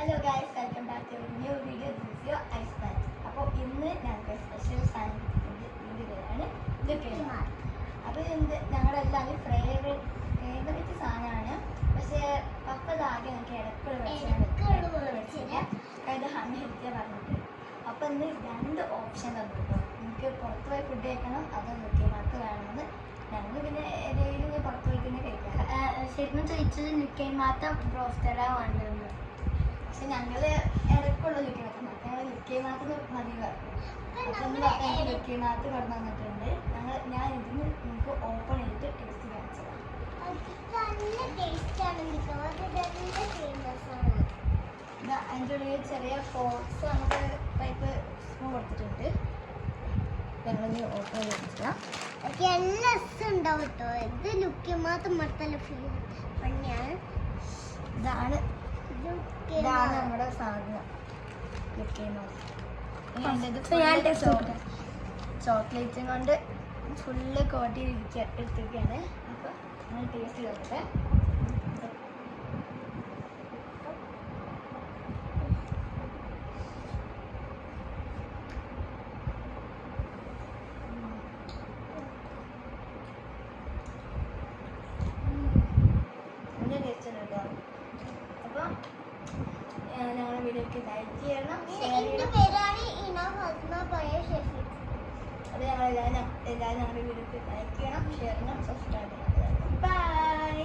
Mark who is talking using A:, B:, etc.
A: Hello guys, welcome back to new video. This is your ice pack. അപ്പോൾ ഇന്ന് ഞങ്ങൾക്ക് special സാധനം ഇതിൻ്റെ പേരാണ് ലുക്കിമാർ. അപ്പോൾ ഇത് ഞങ്ങളെല്ലാവരും ഫേവറേറ്റ് സാധനമാണ്. പക്ഷേ പപ്പതാകെ എനിക്ക് ഇടയ്ക്കുള്ള മേടിച്ചില്ല, ഇത് അൺഹെൽത്തിയാണ് പറഞ്ഞിട്ട്. അപ്പോൾ ഇന്ന് രണ്ട് ഓപ്ഷൻ തന്നു കേട്ടോ. എനിക്ക് പുറത്ത് പോയി ഫുഡ് കഴിക്കണം, അതോ ലുക്കിമാർക്ക് വേണമെന്ന്. ഞങ്ങൾ പിന്നെ ഏതെങ്കിലും പുറത്ത് പോയി തന്നെ കഴിക്കാം.
B: ശരിക്കും ചോദിച്ചത് ലുക്കിമാത്ത ബ്രോസ്റ്ററാണ് വേണ്ടത്.
A: പക്ഷെ ഞങ്ങൾ ഇടയ്ക്കുള്ള ലുക്കിമാത്ത ഞങ്ങൾ ലുക്കിമാത്ത് മതി പറഞ്ഞു. അപ്പം ലുക്കിമാത്ത് കൊണ്ടു വന്നിട്ടുണ്ട്. ഞാൻ ഇതിന് നിങ്ങൾക്ക് ഓപ്പൺ ചെയ്തിട്ട് ടേസ്റ്റ് കാണിച്ചതാണ്. അതിൻ്റെ ഉള്ളിൽ ചെറിയ ഫോക്സ് നമുക്ക് ടൈപ്പ് സ്പൂൺ കൊടുത്തിട്ടുണ്ട്. ഞങ്ങളിനി ഓപ്പൺ ചെയ്തിട്ടില്ല.
B: ഉണ്ടാവും കേട്ടോ. ഇത് ലുക്കിമാത്ത മത്തല പണിയാണ്.
A: ഇതാണ് നമ്മുടെ സാധനം ചോക്ലേറ്റും കൊണ്ട് ഫുള്ള് കോട്ടി എടുത്തിരിക്കുകയാണ്. അപ്പോൾ നമ്മൾ ടേസ്റ്റ് ചെയ്തോട്ടെ. ടേസ്റ്റ് ഉണ്ട് കേട്ടോ. അപ്പോൾ ഞങ്ങളുടെ വീഡിയോക്ക് ലൈക്ക് ചെയ്യണം, ഷെയർ ചെയ്യണം. അത് ഞങ്ങളെല്ലാവരും ഞങ്ങളുടെ വീഡിയോക്ക് ലൈക്ക് ചെയ്യണം, ഷെയർ ചെയ്യണം, സബ്സ്ക്രൈബ് ചെയ്യണം. ബൈ.